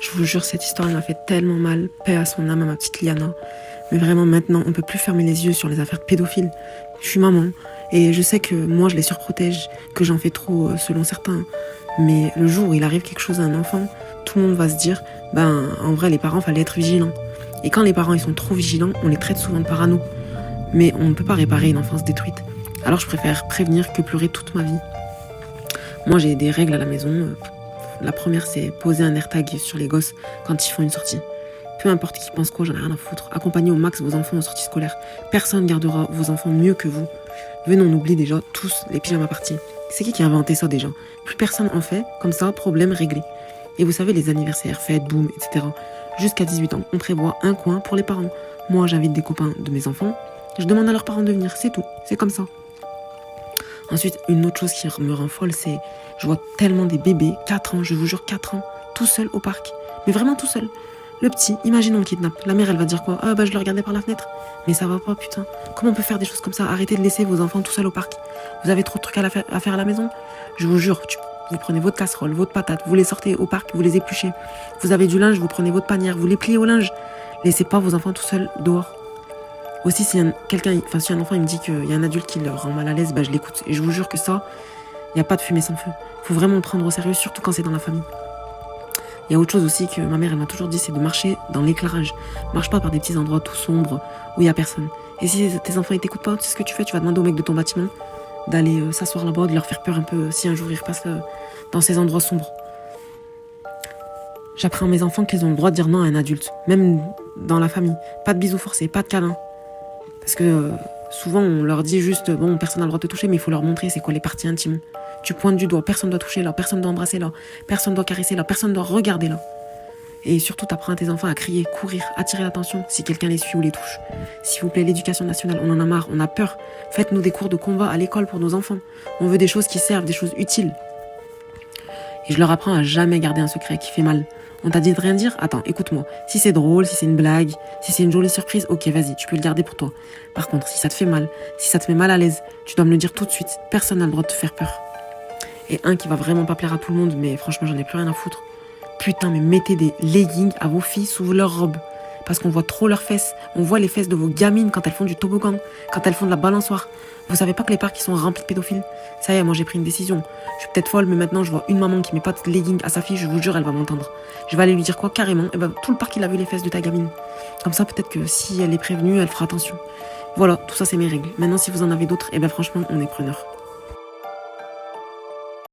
Je vous jure, cette histoire elle m'a fait tellement mal. Paix à son âme, à ma petite Liana. Mais vraiment, maintenant, on peut plus fermer les yeux sur les affaires pédophiles. Je suis maman, et je sais que moi, je les surprotège, que j'en fais trop, selon certains. Mais le jour où il arrive quelque chose à un enfant, tout le monde va se dire, en vrai, les parents, fallait être vigilants. Et quand les parents, ils sont trop vigilants, on les traite souvent de parano. Mais on ne peut pas réparer une enfance détruite. Alors je préfère prévenir que pleurer toute ma vie. Moi, j'ai des règles à la maison. La première, c'est poser un AirTag sur les gosses quand ils font une sortie. Peu importe qui pense quoi, j'en ai rien à foutre. Accompagnez au max vos enfants aux sorties scolaires. Personne gardera vos enfants mieux que vous. Venez, on oublie déjà tous les pyjamas parties. C'est qui a inventé ça déjà? Plus personne en fait, comme ça, problème réglé. Et vous savez, les anniversaires, fêtes, boum, etc. Jusqu'à 18 ans, on prévoit un coin pour les parents. Moi, j'invite des copains de mes enfants. Je demande à leurs parents de venir, c'est tout. C'est comme ça. Ensuite, une autre chose qui me rend folle, c'est je vois tellement des bébés, 4 ans, je vous jure 4 ans, tout seul au parc. Mais vraiment tout seul. Le petit, imaginons on le kidnappe. La mère, elle va dire quoi? Ah je le regardais par la fenêtre. Mais ça va pas, putain. Comment on peut faire des choses comme ça? Arrêtez de laisser vos enfants tout seuls au parc. Vous avez trop de trucs à faire à la maison? Je vous jure, vous prenez votre casserole, votre patate, vous les sortez au parc, vous les épluchez. Vous avez du linge, vous prenez votre panière, vous les pliez au linge. Laissez pas vos enfants tout seuls dehors. Aussi, si un enfant il me dit qu'il y a un adulte qui le rend mal à l'aise, je l'écoute. Et je vous jure que ça, il n'y a pas de fumée sans feu. Faut vraiment le prendre au sérieux, surtout quand c'est dans la famille. Il y a autre chose aussi que ma mère elle m'a toujours dit, c'est de marcher dans l'éclairage. Marche pas par des petits endroits tout sombres où il n'y a personne. Et si tes enfants ils t'écoutent pas, tu sais ce que tu fais? Tu vas demander au mec de ton bâtiment d'aller s'asseoir là-bas, de leur faire peur un peu si un jour ils repassent dans ces endroits sombres. J'apprends à mes enfants qu'ils ont le droit de dire non à un adulte, même dans la famille. Pas de bisous forcés, pas de câlins. Parce que souvent, on leur dit juste, personne n'a le droit de te toucher, mais il faut leur montrer c'est quoi les parties intimes. Tu pointes du doigt, personne ne doit toucher là, personne ne doit embrasser là, personne ne doit caresser là, personne ne doit regarder là. Et surtout, t'apprends à tes enfants à crier, courir, attirer l'attention si quelqu'un les suit ou les touche. S'il vous plaît, l'éducation nationale, on en a marre, on a peur. Faites-nous des cours de combat à l'école pour nos enfants. On veut des choses qui servent, des choses utiles. Et je leur apprends à jamais garder un secret qui fait mal. On t'a dit de rien dire? Attends, écoute-moi. Si c'est drôle, si c'est une blague, si c'est une jolie surprise, ok, vas-y, tu peux le garder pour toi. Par contre, si ça te fait mal, si ça te met mal à l'aise, tu dois me le dire tout de suite. Personne n'a le droit de te faire peur. Et un qui va vraiment pas plaire à tout le monde, mais franchement, j'en ai plus rien à foutre. Putain, mais mettez des leggings à vos filles sous leur robe. Parce qu'on voit trop leurs fesses. On voit les fesses de vos gamines quand elles font du toboggan, quand elles font de la balançoire. Vous savez pas que les parcs ils sont remplis de pédophiles? Ça y est, moi j'ai pris une décision. Je suis peut-être folle, mais maintenant je vois une maman qui met pas de leggings à sa fille, je vous jure, elle va m'entendre. Je vais aller lui dire quoi? Carrément, tout le parc il a vu les fesses de ta gamine. Comme ça, peut-être que si elle est prévenue, elle fera attention. Voilà, tout ça c'est mes règles. Maintenant, si vous en avez d'autres, franchement, on est preneur.